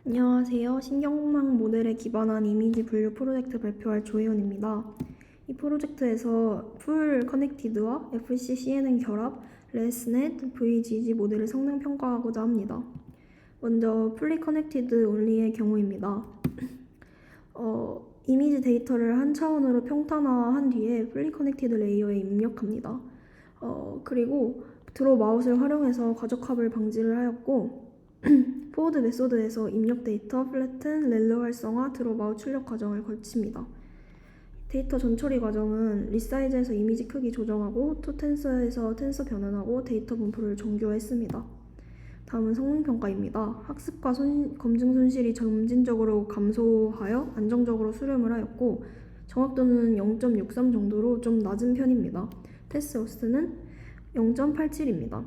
안녕하세요. 신경망 모델에 기반한 이미지 분류 프로젝트 발표할 조혜원입니다. 이 프로젝트에서 풀 커넥티드와 FC CNN 결합, 레스넷, VGG 모델을 성능 평가하고자 합니다. 먼저 풀리 커넥티드 온리의 경우입니다. 이미지 데이터를 한 차원으로 평탄화한 뒤에 풀리 커넥티드 레이어에 입력합니다. 그리고 드로우 마우스를 활용해서 과적합을 방지를 하였고 포워드 메소드에서 입력 데이터, 플래튼, 렐로 활성화, 드로우 마우스 출력 과정을 거칩니다. 데이터 전처리 과정은 리사이즈에서 이미지 크기 조정하고 토텐서에서 텐서 변환하고 데이터 분포를 정교화했습니다. 다음은 성능평가입니다. 학습과 검증 손실이 점진적으로 감소하여 안정적으로 수렴을 하였고 정확도는 0.63 정도로 좀 낮은 편입니다. 패스 로스는 0.87입니다.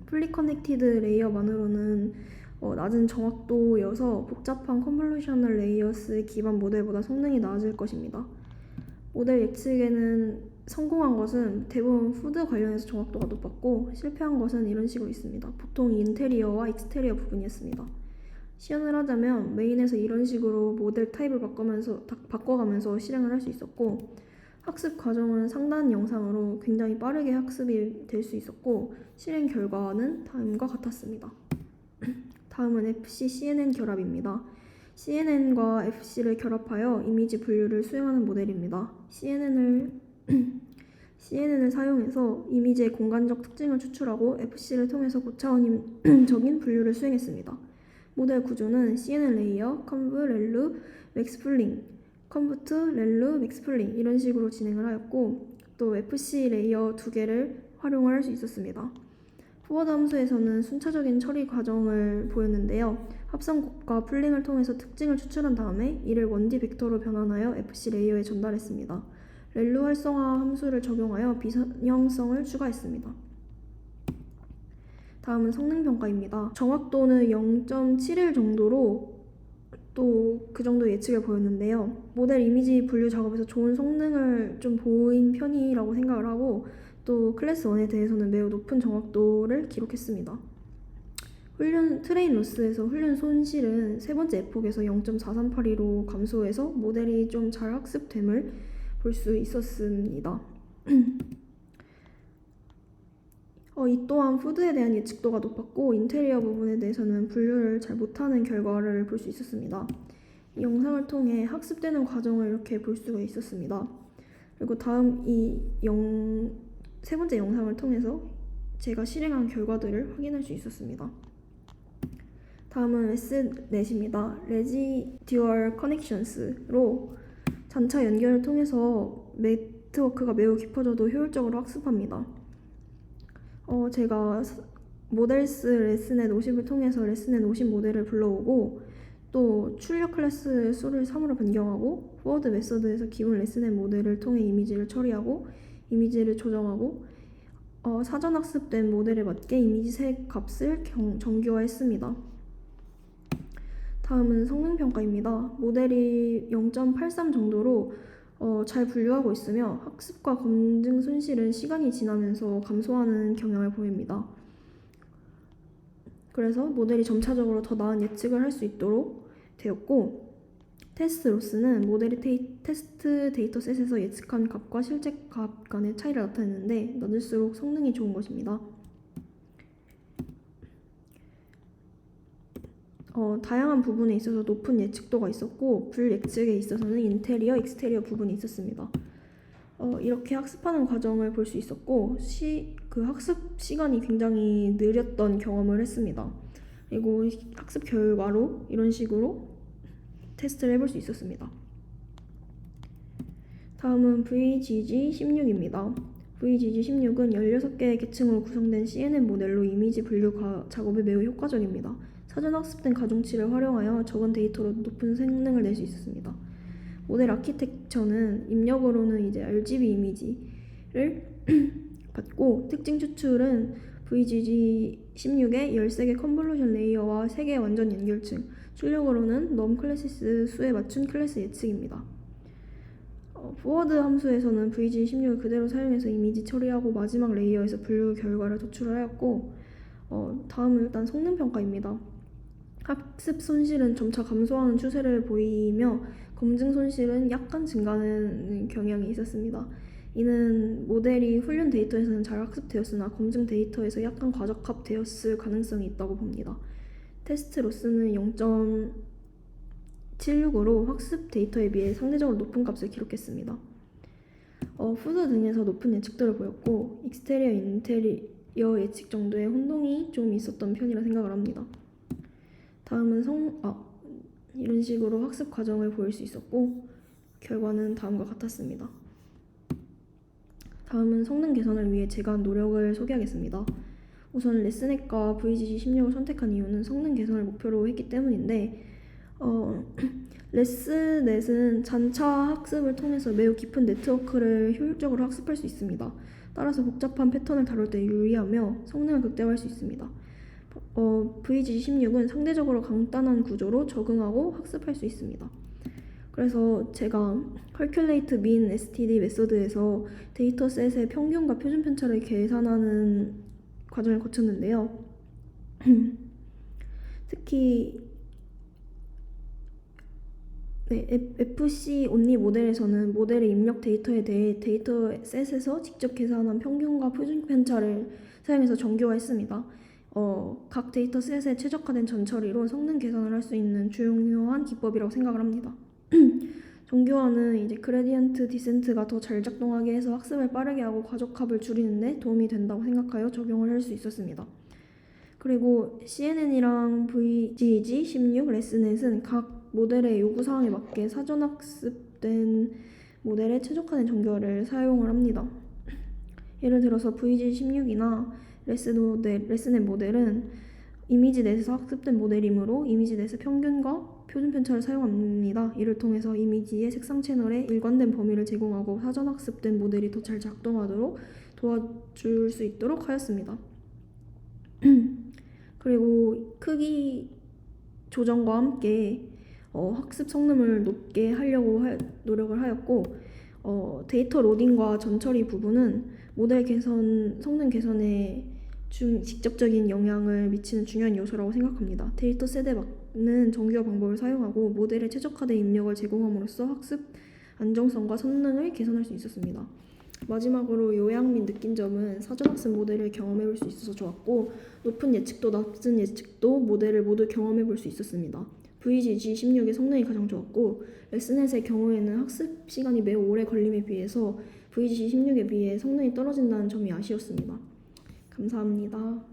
풀리 커넥티드 레이어만으로는 낮은 정확도여서 복잡한 컨볼루셔널 레이어스 기반 모델보다 성능이 나아질 것입니다. 모델 예측에는 성공한 것은 대부분 푸드 관련해서 정확도가 높았고 실패한 것은 이런 식으로 있습니다. 보통 인테리어와 익스테리어 부분이었습니다. 시연을 하자면 메인에서 이런 식으로 모델 타입을 바꿔가면서 실행을 할 수 있었고 학습 과정은 상단 영상으로 굉장히 빠르게 학습이 될 수 있었고 실행 결과는 다음과 같았습니다. 다음은 FC CNN 결합입니다. CNN과 FC를 결합하여 이미지 분류를 수행하는 모델입니다. CNN을 사용해서 이미지의 공간적 특징을 추출하고 FC를 통해서 고차원적인 분류를 수행했습니다. 모델 구조는 CNN 레이어, 컨브, 렐루, 맥스플링, 컨부트, 렐루, 맥스플링 이런 식으로 진행을 하였고 또 FC 레이어 2개를 활용을 할 수 있었습니다. 포워드 함수에서는 순차적인 처리 과정을 보였는데요. 합성곱과 풀링을 통해서 특징을 추출한 다음에 이를 1D 벡터로 변환하여 FC 레이어에 전달했습니다. 렐루 활성화 함수를 적용하여 비선형성을 추가했습니다. 다음은 성능평가입니다. 정확도는 0.71 정도로 또 그 정도 예측을 보였는데요. 모델 이미지 분류 작업에서 좋은 성능을 좀 보인 편이라고 생각을 하고 또 클래스 1에 대해서는 매우 높은 정확도를 기록했습니다. 트레인 로스에서 훈련 손실은 세 번째 에폭에서 0.4382로 감소해서 모델이 좀 잘 학습됨을 볼 수 있었습니다. 이 또한 푸드에 대한 예측도가 높았고 인테리어 부분에 대해서는 분류를 잘 못하는 결과를 볼 수 있었습니다. 이 영상을 통해 학습되는 과정을 이렇게 볼 수가 있었습니다. 그리고 다음 세 번째 영상을 통해서 제가 실행한 결과들을 확인할 수 있었습니다. 다음은 레스넷입니다. 레지듀얼 커넥션스로 잔차 연결을 통해서 네트워크가 매우 깊어져도 효율적으로 학습합니다. 제가 모델스 레스넷 50을 통해서 레스넷 50 모델을 불러오고 또 출력 클래스 수를 3으로 변경하고 포워드 메서드에서 기본 레스넷 모델을 통해 이미지를 처리하고 이미지를 조정하고 사전 학습된 모델에 맞게 이미지 색 값을 정교화했습니다. 다음은 성능평가입니다. 모델이 0.83 정도로 잘 분류하고 있으며 학습과 검증 손실은 시간이 지나면서 감소하는 경향을 보입니다. 그래서 모델이 점차적으로 더 나은 예측을 할 수 있도록 되었고 테스트 로스는 모델이 테스트 데이터셋에서 예측한 값과 실제 값 간의 차이를 나타내는데 낮을수록 성능이 좋은 것입니다. 다양한 부분에 있어서 높은 예측도가 있었고 불예측에 있어서는 인테리어, 익스테리어 부분이 있었습니다. 이렇게 학습하는 과정을 볼 수 있었고 그 학습 시간이 굉장히 느렸던 경험을 했습니다. 그리고 학습 결과로 이런 식으로 테스트를 해볼 수 있었습니다. 다음은 VGG16입니다. VGG16은 16개의 계층으로 구성된 CNN 모델로 이미지 분류 작업에 매우 효과적입니다. 사전 학습된 가중치를 활용하여 적은 데이터로 높은 성능을 낼 수 있었습니다. 모델 아키텍처는 입력으로는 이제 RGB 이미지를 받고 특징 추출은 VGG16의 13개 컨볼루션 레이어와 3개 완전 연결층, 출력으로는 넘 클래시스 수에 맞춘 클래스 예측입니다. 포워드 함수에서는 VG16을 그대로 사용해서 이미지 처리하고 마지막 레이어에서 분류 결과를 도출하였고 다음은 일단 성능평가입니다. 학습 손실은 점차 감소하는 추세를 보이며 검증 손실은 약간 증가하는 경향이 있었습니다. 이는 모델이 훈련 데이터에서는 잘 학습되었으나 검증 데이터에서 약간 과적합되었을 가능성이 있다고 봅니다. 테스트 로스는 0.76으로 학습 데이터에 비해 상대적으로 높은 값을 기록했습니다. 푸드 등에서 높은 예측도를 보였고 익스테리어 인테리어 예측 정도의 혼동이 좀 있었던 편이라 생각을 합니다. 다음은 이런 식으로 학습 과정을 보일 수 있었고 결과는 다음과 같았습니다. 다음은 성능 개선을 위해 제가 한 노력을 소개하겠습니다. 우선 레슨넷과 VGC16을 선택한 이유는 성능 개선을 목표로 했기 때문인데 레슨넷은 잔차 학습을 통해서 매우 깊은 네트워크를 효율적으로 학습할 수 있습니다. 따라서 복잡한 패턴을 다룰 때 유리하며 성능을 극대화할 수 있습니다. VGC16은 상대적으로 간단한 구조로 적응하고 학습할 수 있습니다. 그래서 제가 Calculate Mean STD 메소드에서 데이터셋의 평균과 표준 편차를 계산하는 과정을 거쳤는데요. 특히 FC 온리 모델에서는 모델의 입력 데이터에 대해 데이터셋에서 직접 계산한 평균과 표준 편차를 사용해서 정교화했습니다. 각 데이터셋에 최적화된 전처리로 성능 개선을 할 수 있는 중요한 기법이라고 생각을 합니다. 정교화는 이제 그레디언트 디센트가 더 잘 작동하게 해서 학습을 빠르게 하고 과적합을 줄이는데 도움이 된다고 생각하여 적용을 할 수 있었습니다. 그리고 CNN이랑 VGG16 레슨넷은 각 모델의 요구사항에 맞게 사전 학습된 모델에 최적화된 정교화를 사용을 합니다. 예를 들어서 VG16이나 레슨넷 모델은 이미지넷에서 학습된 모델이므로 이미지넷의 평균과 표준 편차를 사용합니다. 이를 통해서 이미지의 색상 채널에 일관된 범위를 제공하고 사전 학습된 모델이 더 잘 작동하도록 도와줄 수 있도록 하였습니다. 그리고 크기 조정과 함께 학습 성능을 높게 하려고 노력을 하였고 데이터 로딩과 전처리 부분은 모델 개선, 성능 개선에 직접적인 영향을 미치는 중요한 요소라고 생각합니다. 데이터셋에 맞는 정교화 방법을 사용하고 모델에 최적화된 입력을 제공함으로써 학습 안정성과 성능을 개선할 수 있었습니다. 마지막으로 요약 및 느낀 점은 사전학습 모델을 경험해볼 수 있어서 좋았고 높은 예측도 낮은 예측도 모델을 모두 경험해볼 수 있었습니다. VGG16의 성능이 가장 좋았고 레슨넷의 경우에는 학습 시간이 매우 오래 걸림에 비해서 VGG16에 비해 성능이 떨어진다는 점이 아쉬웠습니다. 감사합니다.